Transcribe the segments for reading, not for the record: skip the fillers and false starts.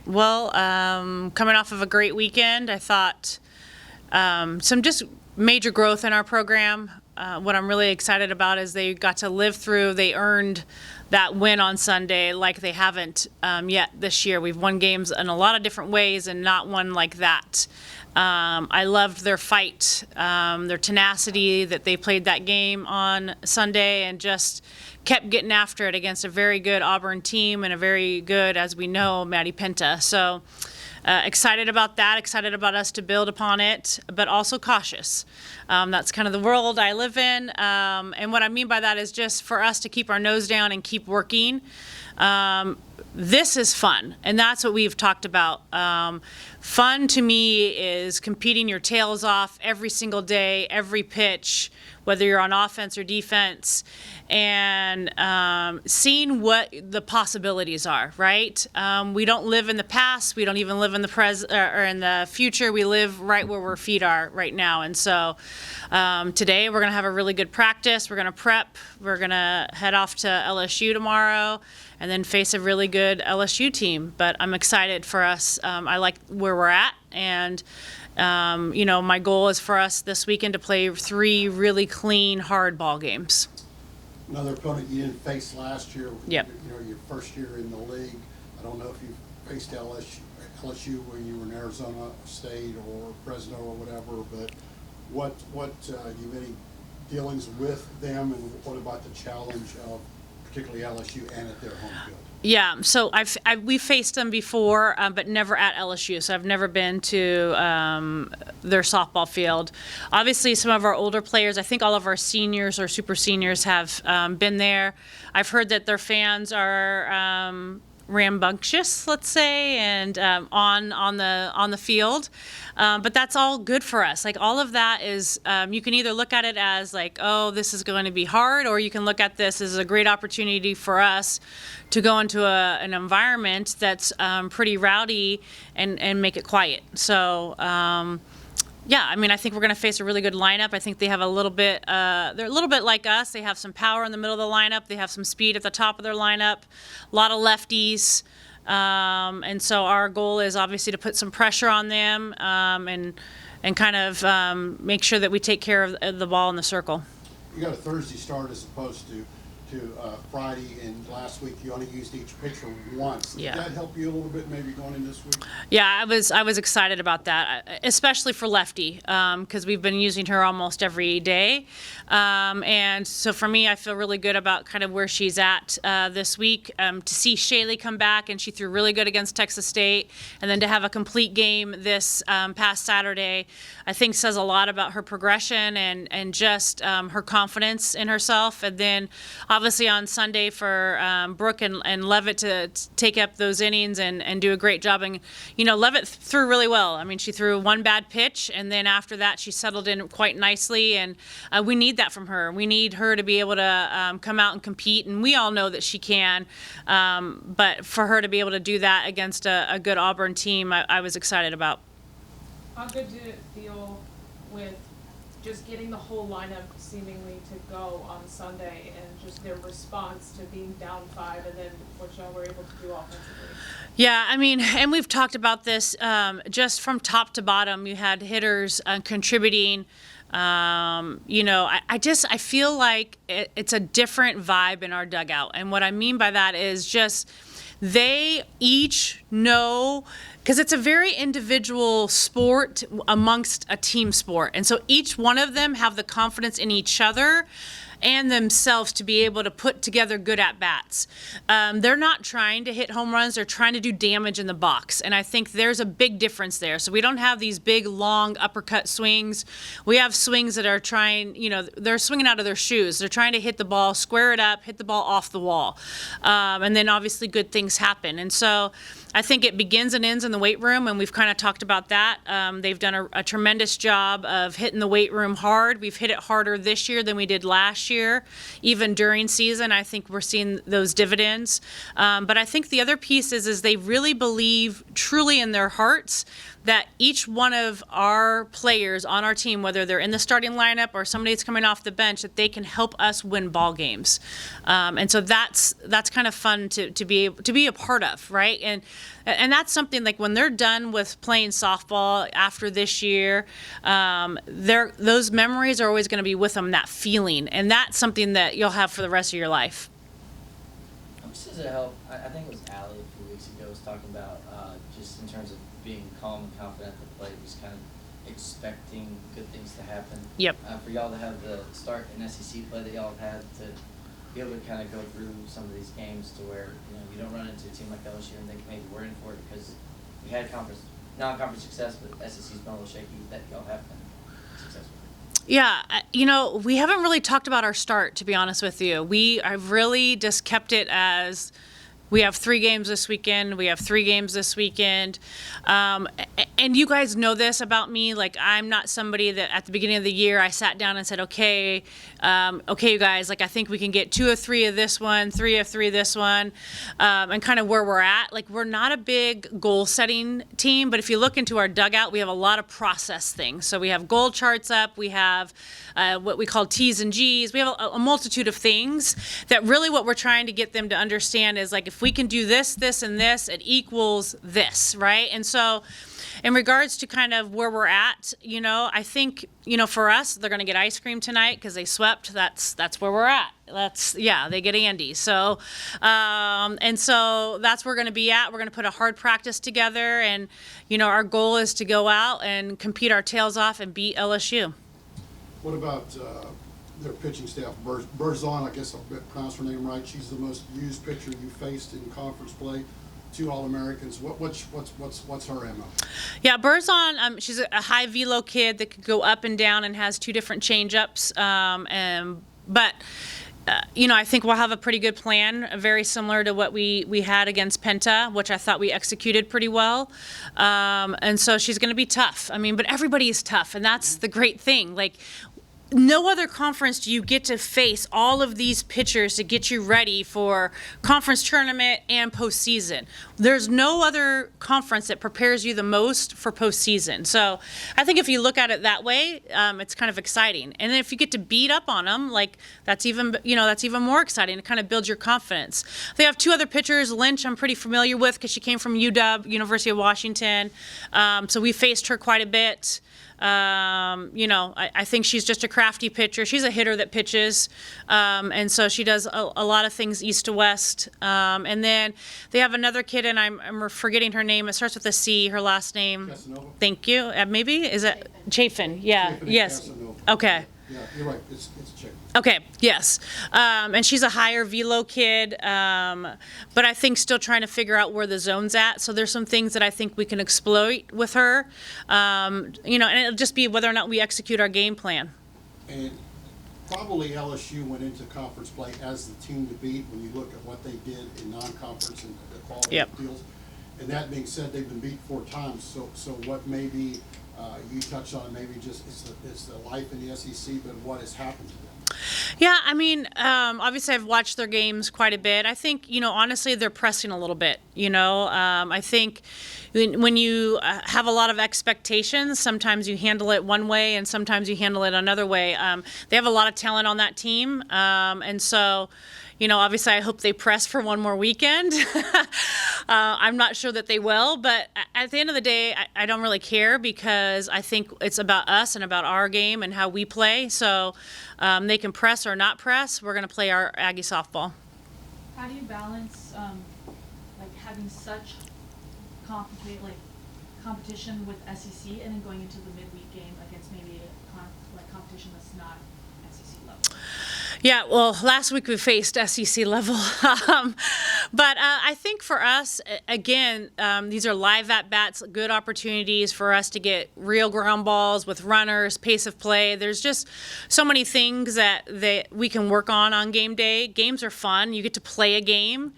Well, coming off of a great weekend, I thought some just major growth in our program. What I'm really excited about is they got to live through, they earned that win on Sunday like they haven't yet this year. We've won games in a lot of different ways and not one like that. I loved their fight, their tenacity that they played that game on Sunday and just kept getting after it against a very good Auburn team and a very good, as we know, Maddie Penta. So excited about that, excited about us to build upon it, but also cautious. That's kind of the world I live in. And what I mean by that is just for us to keep our nose down and keep working. This is fun, and that's what we've talked about. Fun to me is competing your tails off every single day, every pitch, whether you're on offense or defense, and seeing what the possibilities are, right? We don't live in the past. We don't even live in the present or in the future. We live right where our feet are right now. And so today we're going to have a really good practice. We're going to prep. We're going to head off to LSU tomorrow and then face a really good LSU team. But I'm excited for us. I like where we're at, and my goal is for us this weekend to play 3 really clean, hard ball games. Another opponent you didn't face last year. Yep. Your first year in the league. I don't know if you faced LSU when you were in Arizona State or Fresno or whatever, but what you have any dealings with them, and what about the challenge of particularly LSU and at their home field? Yeah, so we've faced them before, but never at LSU. So I've never been to their softball field. Obviously, some of our older players, I think all of our seniors or super seniors have been there. I've heard that their fans are rambunctious, let's say, and on the field. But that's all good for us. Like, all of that is, you can either look at it as like, oh, this is going to be hard, or you can look at this as a great opportunity for us to go into an environment that's pretty rowdy and make it quiet. So, I think we're going to face a really good lineup. I think they have a little bit, they're a little bit like us. They have some power in the middle of the lineup. They have some speed at the top of their lineup, a lot of lefties. And so our goal is obviously to put some pressure on them and kind of make sure that we take care of the ball in the circle. You got a Thursday start as opposed to Friday, and last week you only used each pitcher once. Did that help you a little bit maybe going in this week? Yeah, I was excited about that, especially for lefty, because we've been using her almost every day. And so for me, I feel really good about kind of where she's at this week. To see Shaylee come back, and she threw really good against Texas State, and then to have a complete game this past Saturday, I think says a lot about her progression and just her confidence in herself. And then obviously on Sunday for Brooke and Levitt to take up those innings and do a great job. And, Levitt threw really well. I mean, she threw one bad pitch, and then after that she settled in quite nicely. And we need that from her. We need her to be able to come out and compete. And we all know that she can. But for her to be able to do that against a good Auburn team, I was excited about. How good did it feel with just getting the whole lineup seemingly to go on Sunday, and just their response to being down 5 and then what y'all were able to do offensively? Yeah, I mean, and we've talked about this just from top to bottom. You had hitters contributing. I feel like it's a different vibe in our dugout. And what I mean by that is just they each know, because it's a very individual sport amongst a team sport. And so each one of them have the confidence in each other and themselves to be able to put together good at-bats. They're not trying to hit home runs. They're trying to do damage in the box. And I think there's a big difference there. So we don't have these big, long uppercut swings. We have swings that are trying, they're swinging out of their shoes. They're trying to hit the ball, square it up, hit the ball off the wall. And then obviously good things happen. And so I think it begins and ends in the weight room, and we've kind of talked about that. They've done a tremendous job of hitting the weight room hard. We've hit it harder this year than we did last year. Even during season, I think we're seeing those dividends. But I think the other piece is they really believe truly in their hearts that each one of our players on our team, whether they're in the starting lineup or somebody that's coming off the bench, that they can help us win ball games. And so that's kind of fun to be a part of, right? And that's something like when they're done with playing softball after this year, those memories are always going to be with them, that feeling. And that's something that you'll have for the rest of your life. How much does it help? I think it was Allie a few weeks ago was talking about just in terms of being calm and confident at the plate, just kind of expecting good things to happen. Yep. For y'all to have the start in SEC play that y'all have had, to be able to kind of go through some of these games to where you don't run into a team like LSU and think maybe we're in for it because we had non-conference success, but SEC's been a little shaky, that y'all have been successful. Yeah, we haven't really talked about our start, to be honest with you. I've really just kept it as we have 3 games this weekend. We have 3 games this weekend. And you guys know this about me. Like, I'm not somebody that at the beginning of the year I sat down and said, okay, you guys, like, I think we can get 2 of 3 of this one, 3 of 3 of this one, and kind of where we're at. Like, we're not a big goal-setting team, but if you look into our dugout, we have a lot of process things. So we have goal charts up. We have what we call T's and G's. We have a multitude of things that really what we're trying to get them to understand is, like, if we can do this, this, and this, it equals this, right? And so in regards to kind of where we're at, I think, for us, they're going to get ice cream tonight because they swept. That's where we're at. They get Andy. So, and so that's where we're going to be at. We're going to put a hard practice together, and, our goal is to go out and compete our tails off and beat LSU. What about their pitching staff? Berzon, I guess I pronounced her name right. She's the most used pitcher you faced in conference play. 2 All-Americans. What's her MO? Yeah, Berzon, she's a high velo kid that could go up and down and has 2 different changeups. But I think we'll have a pretty good plan, very similar to what we had against Penta, which I thought we executed pretty well. And so she's going to be tough. But everybody is tough, and that's the great thing. Like, no other conference do you get to face all of these pitchers to get you ready for conference tournament and postseason. There's no other conference that prepares you the most for postseason. So I think if you look at it that way, it's kind of exciting. And then if you get to beat up on them, like that's even more exciting. It kind of builds your confidence. They have 2 other pitchers. Lynch, I'm pretty familiar with because she came from UW, University of Washington. So we faced her quite a bit. I think she's just a crafty pitcher. She's a hitter that pitches, and so she does a lot of things east to west. And then they have another kid, and I'm forgetting her name. It starts with a C. Her last name. Casanova? Thank you. Maybe is it Chafin? Yeah. Chafin. Yes. Casanova. Okay. Yeah, you're right. It's Chafin. Okay, yes. And she's a higher velo kid, but I think still trying to figure out where the zone's at. So there's some things that I think we can exploit with her, and it'll just be whether or not we execute our game plan. And probably LSU went into conference play as the team to beat when you look at what they did in non-conference and the quality of deals. And that being said, they've been beat 4 times. So what maybe you touched on, maybe just it's the life in the SEC, but what has happened to them? Yeah, obviously I've watched their games quite a bit. I think, honestly, they're pressing a little bit. I think when you have a lot of expectations, sometimes you handle it one way and sometimes you handle it another way. They have a lot of talent on that team, and so, obviously I hope they press for one more weekend. I'm not sure that they will, but at the end of the day, I don't really care because I think it's about us and about our game and how we play. So they can press or not press. We're going to play our Aggie softball. How do you balance having such complicated competition with SEC and then going into the midweek game against maybe a competition that's not SEC level? Yeah, well, last week we faced SEC level. But I think for us, again, these are live at-bats, good opportunities for us to get real ground balls with runners, pace of play. There's just so many things that we can work on game day. Games are fun. You get to play a game.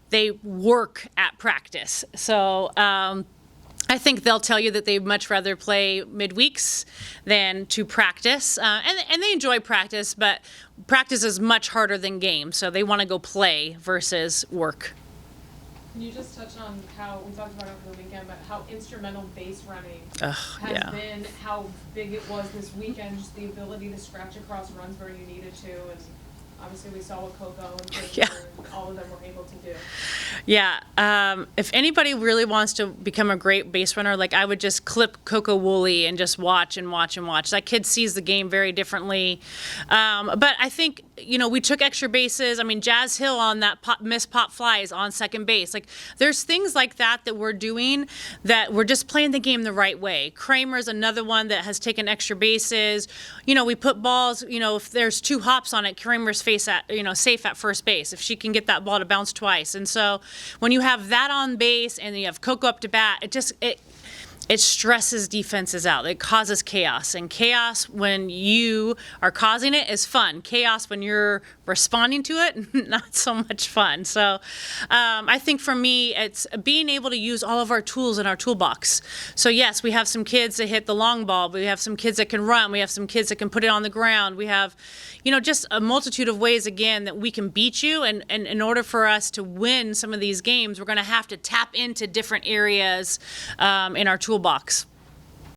They work at practice. So I think they'll tell you that they'd much rather play midweeks than to practice. And they enjoy practice, but practice is much harder than games. So they want to go play versus work. Can you just touch on how, we talked about it over the weekend, but how instrumental base running Ugh, has yeah. been, how big it was this weekend, just the ability to scratch across runs where you needed to, and obviously we saw what Coco and Yeah. Fraser and all of them were able to do. Yeah, if anybody really wants to become a great base runner, like I would just clip Coco Woolley and just watch and watch and watch. That kid sees the game very differently. But I think, we took extra bases. I mean, Jazz Hill on that missed pop fly is on second base. Like, there's things like that we're doing that we're just playing the game the right way. Kramer's another one that has taken extra bases. We put balls, if there's 2 hops on it, Kramer's safe at first base if she can get that ball to bounce twice. And so when you have that on base and you have Coco up to bat, it stresses defenses out. It causes chaos. And chaos when you are causing it is fun. Chaos when you're responding to it, not so much fun. So I think for me, it's being able to use all of our tools in our toolbox. So yes, we have some kids that hit the long ball, but we have some kids that can run. We have some kids that can put it on the ground. We have, just a multitude of ways, again, that we can beat you. And in order for us to win some of these games, we're going to have to tap into different areas in our toolbox.